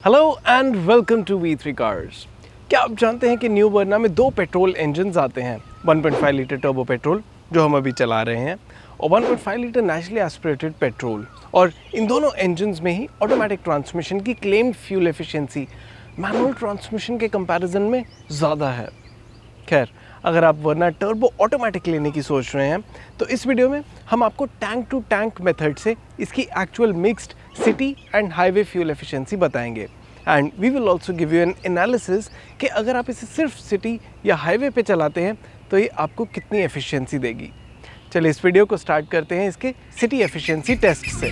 Hello and welcome to V3 cars. क्या आप जानते हैं कि न्यू वर्ना में दो पेट्रोल इंजन्स आते हैं, 1.5 लीटर टर्बो पेट्रोल जो हम अभी चला रहे हैं और 1.5 लीटर नेचुरली एस्पिरेटेड पेट्रोल। और इन दोनों इंजन्स में ही ऑटोमेटिक ट्रांसमिशन की claimed fuel efficiency manual transmission के कंपैरिजन में ज़्यादा है। खैर, अगर आप वर्ना टर्बो ऑटोमेटिक लेने की सोच रहे हैं तो इस वीडियो में हम आपको टैंक टू टैंक मेथड से इसकी actual mixed city and highway fuel efficiency बताएंगे and we will also give you an analysis कि अगर आप इसे सिर्फ सिटी या हाईवे पे चलाते हैं तो ये आपको कितनी एफिशिएंसी देगी। चलिए इस वीडियो को स्टार्ट करते हैं इसके सिटी एफिशिएंसी टेस्ट से।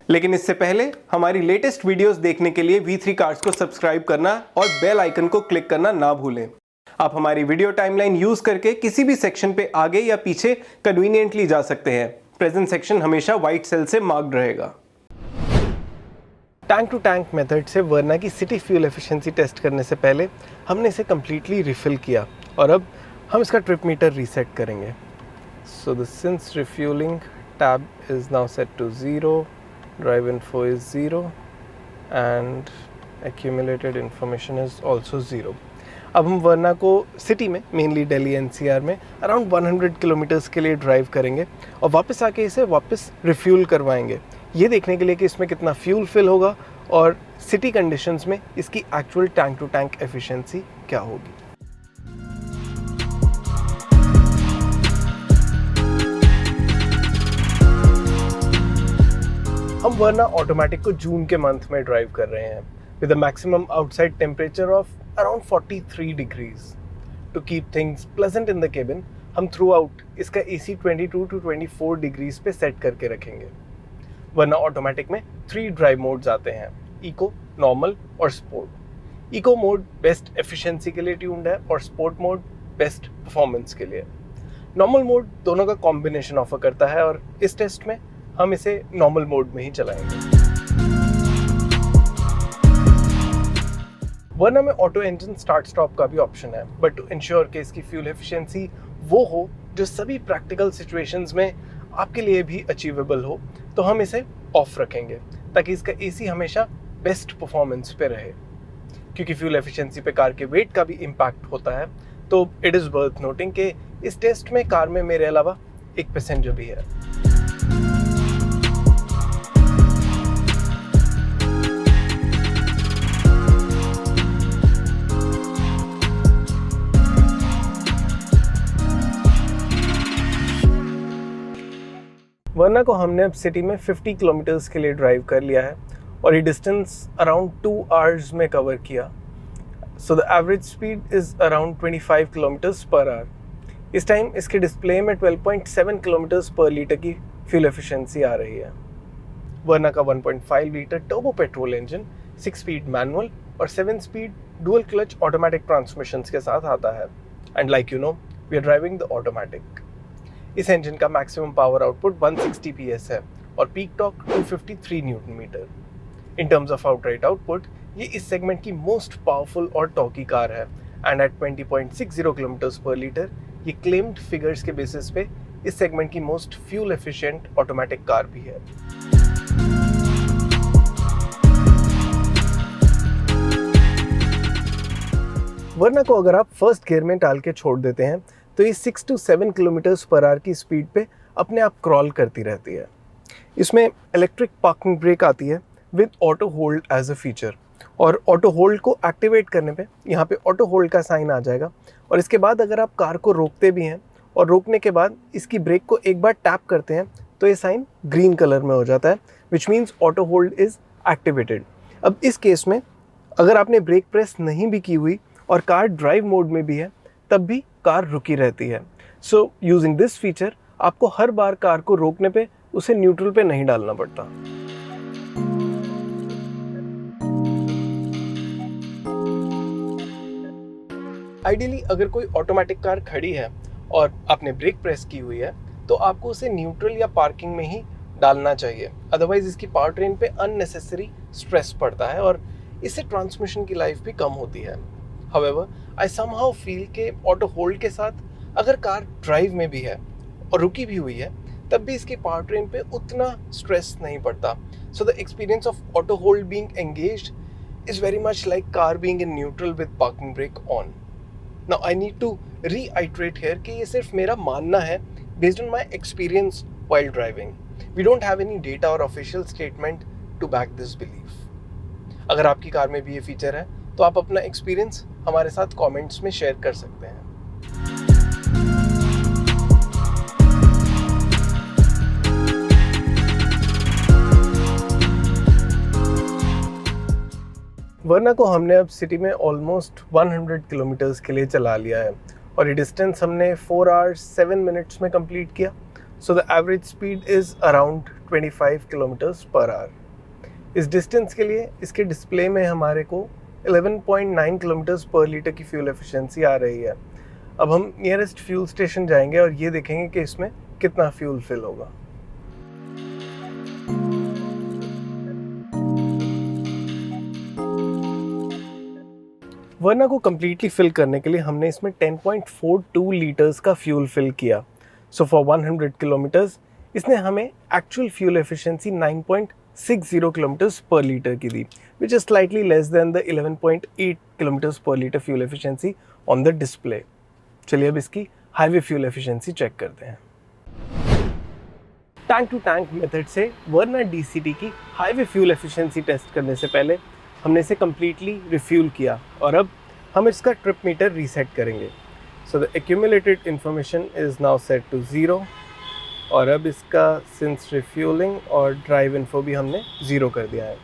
लेकिन इससे पहले हमारी लेटेस्ट वीडियोस देखने के लिए V3 कार्स को सब्सक्राइब करना और बेल आइकन को क्लिक करना ना भूलें। आप हमारी वीडियो टाइमलाइन यूज करके किसी भी सेक्शन पे आगे या पीछे कन्वीनियंटली जा सकते हैं। प्रेजेंट सेक्शन हमेशा व्हाइट सेल से मार्क्ड रहेगा। टैंक टू टैंक मेथड से वर्ना की सिटी फ्यूल एफिशिएंसी टेस्ट करने से पहले हमने इसे कम्प्लीटली रिफिल किया और अब हम इसका ट्रिप मीटर रीसेट करेंगे। So the since refueling tab is now set to 0, drive info is 0 and accumulated information is also 0। अब हम वर्ना को सिटी में मेनली दिल्ली एनसीआर में अराउंड 100 किलोमीटर्स के लिए ड्राइव करेंगे और वापस आके इसे वापस रिफ्यूल करवाएंगे, ये देखने के लिए कि इसमें कितना फ्यूल फिल होगा और सिटी कंडीशंस में इसकी actual tank to tank efficiency क्या होगी। हम वर्ना ऑटोमेटिक को जून के मंथ में ड्राइव कर रहे हैं with a maximum outside temperature of around 43 degrees. To keep things pleasant in the cabin हम थ्रू आउट इसका AC 22 to 24 डिग्रीज पे सेट करके रखेंगे। वर्ना ऑटोमेटिक में 3 ड्राइव मोड्स आते हैं, इको, नॉर्मल और sport. Eco mode best efficiency के लिए ट्यून्ड है और स्पोर्ट मोड बेस्ट परफॉर्मेंस के लिए। नॉर्मल मोड दोनों का कॉम्बिनेशन ऑफर करता है और इस टेस्ट में हम इसे नॉर्मल मोड में ही चलाएंगे। वर्ना में ऑटो इंजन स्टार्ट स्टॉप का भी ऑप्शन है, बट टू इंश्योर कि इसकी फ्यूल एफिशिएंसी वो हो जो सभी प्रैक्टिकल सिचुएशंस में आपके लिए भी अचीवेबल हो, तो हम इसे ऑफ रखेंगे ताकि इसका AC हमेशा बेस्ट परफॉर्मेंस पे रहे। क्योंकि फ्यूल एफिशिएंसी पे कार के वेट का भी इम्पैक्ट होता है, तो इट इज़ वर्थ नोटिंग कि इस टेस्ट में कार में मेरे अलावा एक पैसेंजर भी है। वर्ना को हमने अब सिटी में 50 किलोमीटर्स के लिए ड्राइव कर लिया है और ये डिस्टेंस अराउंड 2 आवर्स में कवर किया। So the average speed is around 25 kilometres per hour. इस टाइम इसके डिस्प्ले में 12.7 किलोमीटर्स पर लीटर की फ्यूल एफिशिएंसी आ रही है। वर्ना का 1.5 litre turbo petrol engine 6 speed manual और 7 speed dual clutch automatic transmissions के साथ आता है and like you know we are driving the automatic. इस इंजन का मैक्सिमम पावर आउटपुट 160 PS है और peak torque 253 newton metre. In terms of outright output ये इस सेगमेंट की मोस्ट पावरफुल और टॉर्की कार है and at 20.60 kilometres per litre ये क्लेम्ड फिगर्स के बेसिस पे इस सेगमेंट की most fuel efficient automatic car भी है। वर्ना को अगर आप फर्स्ट गियर में डाल के छोड़ देते हैं तो ये 6 to 7 किलोमीटर्स पर आवर की स्पीड पे अपने आप क्रॉल करती रहती है। इसमें इलेक्ट्रिक पार्किंग ब्रेक आती है with auto hold as a feature और ऑटो होल्ड को एक्टिवेट करने पे यहाँ पे ऑटो होल्ड का साइन आ जाएगा और इसके बाद अगर आप कार को रोकते भी हैं और रोकने के बाद इसकी ब्रेक को एक बार टैप करते हैं तो ये साइन ग्रीन कलर में हो जाता है, which means auto hold is activated. अब इस केस में अगर आपने ब्रेक प्रेस नहीं भी की हुई और कार ड्राइव मोड में भी है तब भी कार रुकी रहती है। सो यूजिंग दिस फीचर आपको हर बार कार को रोकने पे उसे न्यूट्रल पे नहीं डालना पड़ता। आइडियली अगर कोई ऑटोमेटिक कार खड़ी है और आपने ब्रेक प्रेस की हुई है तो आपको उसे न्यूट्रल या पार्किंग में ही डालना चाहिए, अदरवाइज इसकी पावर ट्रेन पे अननेसेसरी स्ट्रेस पड़ता है और इससे ट्रांसमिशन की लाइफ भी कम होती है। However, I somehow feel कि ऑटो होल्ड के साथ अगर कार ड्राइव में भी है और रुकी भी हुई है, तब भी इसके पावर ट्रेन पे उतना स्ट्रेस नहीं पड़ता। So the experience of auto hold being engaged is very much like car being in neutral with parking brake on. Now I need to reiterate here कि ये सिर्फ मेरा मानना है based on my experience while driving. We don't have any data और official statement to back this belief. अगर आपकी car में भी ये फीचर है तो आप अपना एक्सपीरियंस हमारे साथ कमेंट्स में शेयर कर सकते हैं। वर्ना को हमने अब सिटी में ऑलमोस्ट 100 किलोमीटर्स के लिए चला लिया है और ये डिस्टेंस हमने 4 आवर्स 7 मिनट्स में कंप्लीट किया। So the average speed is around 25 kilometres per hour. इस डिस्टेंस के लिए इसके डिस्प्ले में हमारे को 11.9 किलोमीटर्स पर लीटर की फ्यूल एफिशिएंसी आ रही है। अब हम नियरेस्ट फ्यूल स्टेशन जाएंगे और ये देखेंगे कि इसमें कितना फ्यूल फिल होगा। वर्ना को कम्प्लीटली फिल करने के लिए हमने इसमें 10.42 लीटर्स का फ्यूल फिल किया। सो फॉर 100 किलोमीटर्स इसने हमें actual fuel efficiency 9.60 kilometres per litre की दी, which is slightly less than the 11.8 kilometres per litre fuel efficiency on the display. चलिए अब इसकी हाईवे फ्यूल एफिशिएंसी चेक करते हैं। टैंक टू टैंक मेथड से वर्ना डीसीटी की हाईवे फ्यूल एफिशिएंसी टेस्ट करने से पहले हमने इसे कम्प्लीटली रिफ्यूल किया और अब हम इसका ट्रिप मीटर रीसेट करेंगे। So the accumulated information is now set to 0 और अब इसका सिंस रिफ्यूलिंग और ड्राइव इन्फो भी हमने 0 कर दिया है।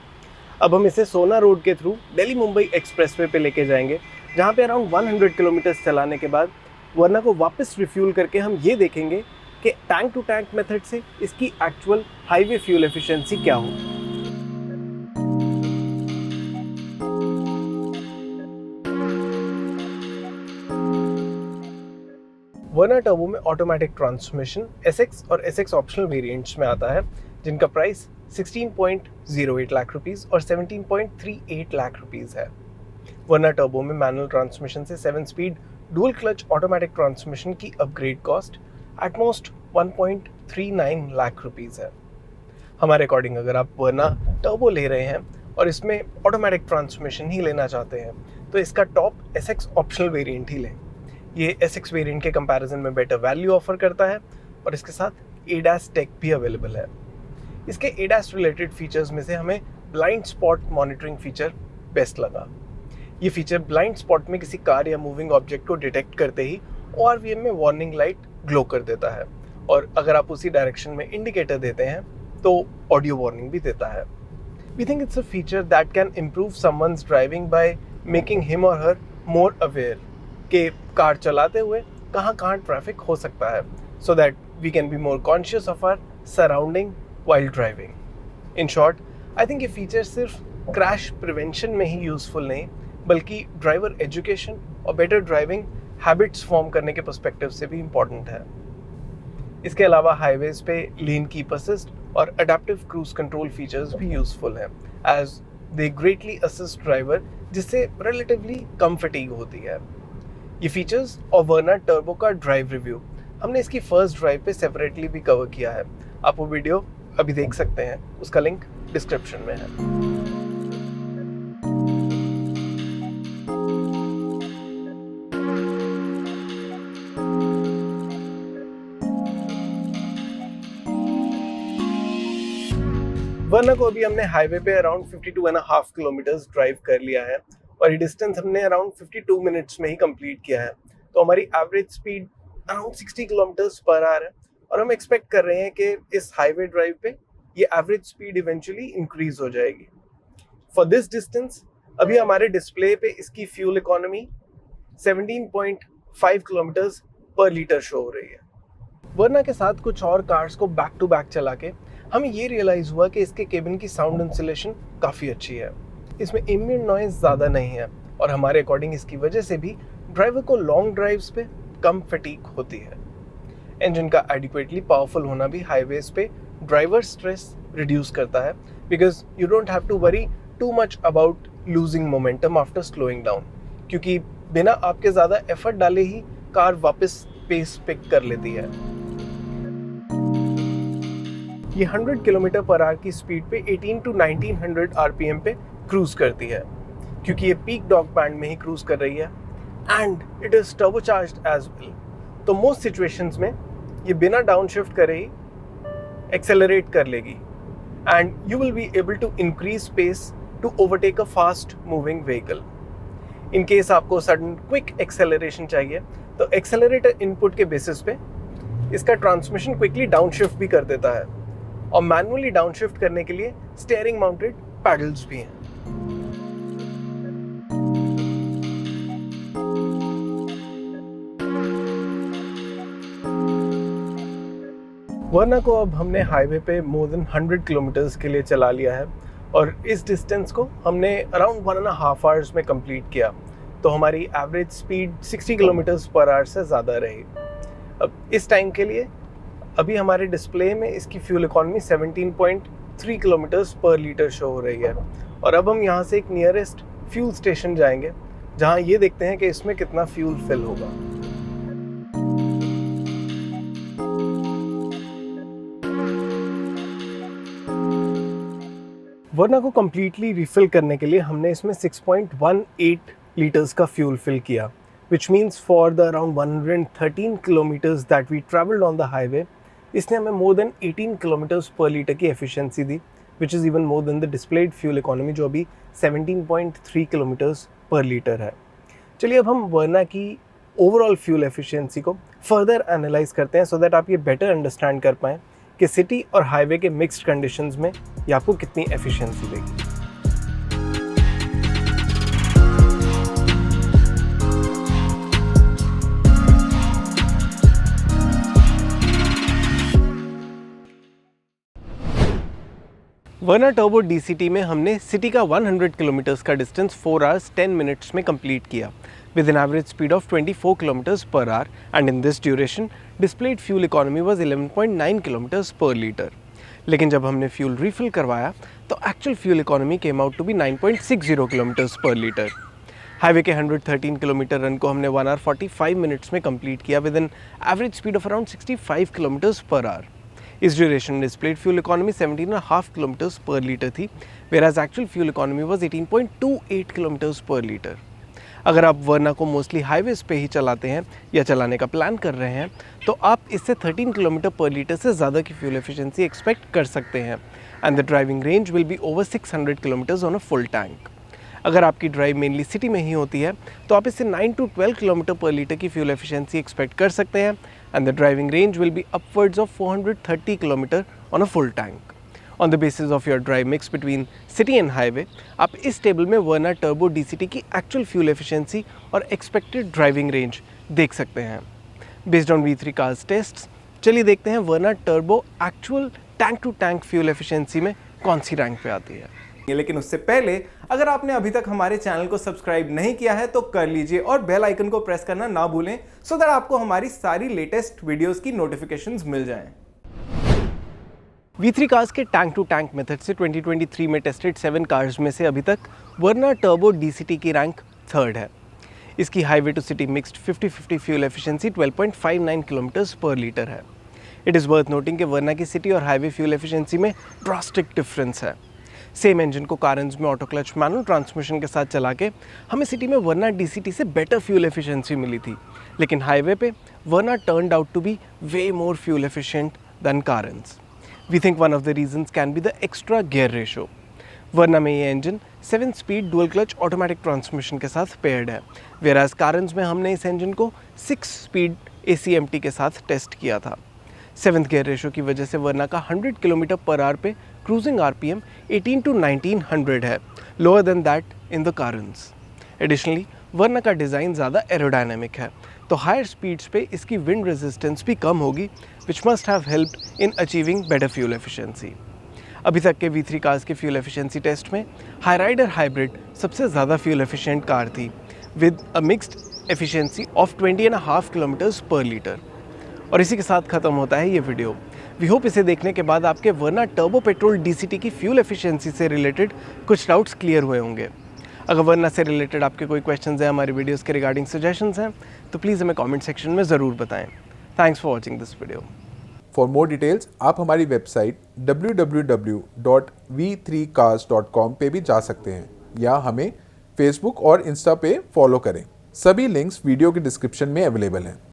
अब हम इसे सोना रोड के थ्रू दिल्ली मुंबई एक्सप्रेसवे पे लेके जाएंगे, जहाँ पे अराउंड 100 किलोमीटर्स चलाने के बाद वर्ना को वापस रिफ्यूल करके हम ये देखेंगे कि टैंक टू टैंक मेथड से इसकी एक्चुअल हाईवे फ्यूल एफिशिएंसी क्या हो। वर्ना टर्बो में ऑटोमेटिक ट्रांसमिशन SX और SX ऑप्शनल वेरिएंट्स में आता है, जिनका प्राइस 16.08 लाख रुपीस और 17.38 लाख रुपीस है। वर्ना टर्बो में मैनुअल ट्रांसमिशन से 7 speed dual clutch automatic transmission की upgrade cost at most 1.39 lakh rupees है। हमारे अकॉर्डिंग अगर आप वर्ना टर्बो ले रहे हैं और इसमें ऑटोमेटिक ट्रांसमिशन ही लेना चाहते हैं तो इसका टॉप SX ऑप्शनल वेरिएंट ही लें। ये SX वेरिएंट के कंपैरिजन में बेटर वैल्यू ऑफर करता है और इसके साथ ADAS टेक भी अवेलेबल है। इसके ADAS रिलेटेड फीचर्स में से हमें blind spot monitoring feature best लगा। ये फीचर ब्लाइंड स्पॉट में किसी कार या मूविंग ऑब्जेक्ट को डिटेक्ट करते ही ORVM में वार्निंग लाइट ग्लो कर देता है और अगर आप उसी डायरेक्शन में इंडिकेटर देते हैं तो ऑडियो वार्निंग भी देता है। We think it's a feature that can improve someone's driving by making him or her more aware कि कार चलाते हुए कहाँ ट्रैफिक हो सकता है, so that we can be more conscious of our surrounding while driving. In short, I think ये feature सिर्फ crash prevention में ही यूजफुल नहीं बल्कि ड्राइवर एजुकेशन और बेटर ड्राइविंग हैबिट्स फॉर्म करने के पर्सपेक्टिव से भी इम्पॉर्टेंट है। इसके अलावा हाईवेज पे लेन कीप असिस्ट और अडेप्टिव क्रूज कंट्रोल फीचर्स भी यूजफुल हैं, as they greatly assist driver, जिससे रिलेटिवली कम फटीग होती है। ये फीचर्स और वर्ना टर्बो का ड्राइव रिव्यू हमने इसकी फर्स्ट ड्राइव पे सेपरेटली भी कवर किया है। आप वो वीडियो अभी देख सकते हैं, उसका लिंक डिस्क्रिप्शन में है। वर्ना को अभी हमने हाईवे पे अराउंड 52.5 किलोमीटर्स ड्राइव कर लिया है और ये डिस्टेंस हमने अराउंड 52 मिनट्स में ही कंप्लीट किया है। तो हमारी average speed around 60 kilometres per our है और हम एक्सपेक्ट कर रहे हैं कि इस हाईवे ड्राइव पे ये एवरेज स्पीड इवेंचुअली इंक्रीज हो जाएगी। फॉर दिस डिस्टेंस अभी हमारे डिस्प्ले पे इसकी fuel economy 17.5 kilometres per litre show हो रही है। वर्ना के साथ कुछ और कार्स को बैक टू बैक चला के हमें ये रियलाइज हुआ कि इसके केबिन की साउंड इंसुलेशन काफ़ी अच्छी है। इसमें एम्बिएंट नॉइज ज़्यादा नहीं है और हमारे अकॉर्डिंग इसकी वजह से भी ड्राइवर को लॉन्ग ड्राइव्स पे कम फटीग होती है। इंजन का एडिक्वेटली पावरफुल होना भी हाईवेज पे ड्राइवर स्ट्रेस रिड्यूस करता है, because you don't have to worry too much about losing momentum after slowing down, क्योंकि बिना आपके ज़्यादा एफर्ट डाले ही कार वापस पेस पिक कर लेती है। ये 100 किलोमीटर पर आवर की स्पीड पे 18 to 1900 RPM पे क्रूज करती है, क्योंकि ये पीक डॉग बैंड में ही क्रूज कर रही है and it is turbocharged as well. तो मोस्ट सिचुएशंस में ये बिना डाउन शिफ्ट करे ही एक्सेलरेट कर लेगी and you will be able to increase pace to overtake a fast moving vehicle. In case आपको sudden quick acceleration चाहिए तो accelerator input के basis पे इसका transmission quickly downshift भी कर देता है, और manually downshift करने के लिए steering mounted paddles भी हैं। वर्ना को अब हमने हाईवे पे मोर देन 100 किलोमीटर्स के लिए चला लिया है, और इस डिस्टेंस को हमने अराउंड 1.5 आवर्स में कंप्लीट किया। तो हमारी average speed 60 kilometres per our से ज़्यादा रही। अब इस टाइम के लिए अभी हमारे डिस्प्ले में इसकी fuel economy 17.3 kilometres per litre show हो रही है। और अब हम यहाँ से एक नियरेस्ट फ्यूल स्टेशन जाएंगे, जहाँ ये देखते हैं कि इसमें कितना फ्यूल फिल होगा। वर्ना को कम्प्लीटली रिफिल करने के लिए हमने इसमें 6.18 लीटर्स का फ्यूल फिल किया, which means for the around 113 kilometres that we travelled on the highway, इसने हमें more than 18 kilometres per litre की एफिशिएंसी दी, which is even more than the displayed fuel economy जो अभी 17.3 किलोमीटर्स पर लीटर है। चलिए अब हम वर्ना की ओवरऑल फ्यूल एफिशिएंसी को फर्दर एनालाइज करते हैं, सो दैट आप ये बेटर अंडरस्टैंड कर पाएँ कि सिटी और हाईवे के मिक्स्ड कंडीशंस में ये आपको कितनी एफिशिएंसी देगी। वर्ना टर्बो DCT में हमने सिटी का 100 किलोमीटर्स का डिस्टेंस 4 आवर्स 10 मिनट्स में कंप्लीट किया with an average speed of 24 kilometers per hour, and in this duration displayed fuel economy was 11.9 kilometers per liter. लेकिन जब हमने फ्यूल रिफिल करवाया तो actual fuel economy came out to be 9.60 kilometres per litre. Highway के 113 kilometre run को हमने 1 hour 45 minutes में complete किया with an average speed of around 65 kilometres per hour. इस duration displayed fuel economy 17.5 kilometres per litre थी, whereas actual fuel economy was 18.28 kilometres per litre. अगर आप वर्ना को मोस्टली हाईवेज पे ही चलाते हैं या चलाने का प्लान कर रहे हैं तो आप इससे 13 किलोमीटर पर लीटर से ज़्यादा की फ्यूल एफिशिएंसी एक्सपेक्ट कर सकते हैं, and the driving range will be over 600 kilometres on a full tank. अगर आपकी ड्राइव मेनली सिटी में ही होती है तो आप इससे 9 to 12 किलोमीटर पर लीटर की फ्यूल एफिशिएंसी एक्सपेक्ट कर सकते हैं, and the driving range will be upwards of 430 kilometre on a full tank. On the basis of your drive mix between city and highway, आप इस टेबल में वर्ना turbo DCT की actual fuel efficiency और expected driving range देख सकते हैं। Based on V3 cars tests, चलिए देखते हैं Verna turbo actual tank to tank fuel efficiency में कौन सी रैंक पे आती है। लेकिन उससे पहले अगर आपने अभी तक हमारे चैनल को सब्सक्राइब नहीं किया है तो कर लीजिए और बेल आइकन को प्रेस करना ना भूलें, सो दैट आपको हमारी सारी लेटेस्ट वीडियोस की नोटिफिकेशंस मिल जाएं। V3 कार्स के टैंक टू टैंक मेथड से 2023 में टेस्टेड 7 कार्स में से अभी तक वर्ना टर्बो DCT की रैंक 3rd है। इसकी highway to city mixed 50-50 fuel efficiency 12.59 kilometres per litre है। इट इज़ वर्थ नोटिंग कि वर्ना की सिटी और हाईवे फ्यूल एफिशिएंसी में ड्रास्टिक डिफरेंस है। सेम इंजन को कारंज में ऑटो क्लच मैनुअल ट्रांसमिशन के साथ चला के हमें सिटी में वर्ना DCT से बेटर फ्यूल एफिशिएंसी मिली थी, लेकिन हाईवे पे Verna turned out to be way more fuel efficient than Carens. We think one of the reasons can be the extra gear ratio. वर्ना में ये engine 7-speed dual clutch automatic transmission के साथ paired है, whereas Karanj में हमने इस engine को 6-speed ACMT के साथ टेस्ट किया था। 7th gear ratio की वजह से वर्ना का 100 किलोमीटर पर आवर पे क्रूजिंग RPM 18 to 1900 है, lower than that in the Carens. Additionally Verna का डिज़ाइन ज़्यादा एरोडायनेमिक है, तो हायर स्पीड्स पे इसकी विंड रेजिस्टेंस भी कम होगी, which must have helped in achieving better fuel efficiency. अभी तक के V3 कार्स के फ्यूल एफिशिएंसी टेस्ट में हाईराइडर हाइब्रिड सबसे ज़्यादा फ्यूल एफिशिएंट कार थी, with a mixed efficiency of 20.5 kilometres per litre. और इसी के साथ ख़त्म होता है ये वीडियो। वी होप इसे देखने के बाद आपके वर्ना टर्बो पेट्रोल DCT की फ्यूल एफिशिएंसी से रिलेटेड कुछ डाउट्स क्लियर हुए होंगे। अगर वर्ना से रिलेटेड आपके कोई क्वेश्चंस हैं, हमारी वीडियोस के रिगार्डिंग सजेशंस हैं, तो प्लीज़ हमें कमेंट सेक्शन में ज़रूर बताएं। Thanks for watching this video. For more details आप हमारी वेबसाइट www.v3cars.com पे भी जा सकते हैं या हमें फेसबुक और इंस्टा पे फॉलो करें। सभी लिंक्स वीडियो के डिस्क्रिप्शन में अवेलेबल हैं।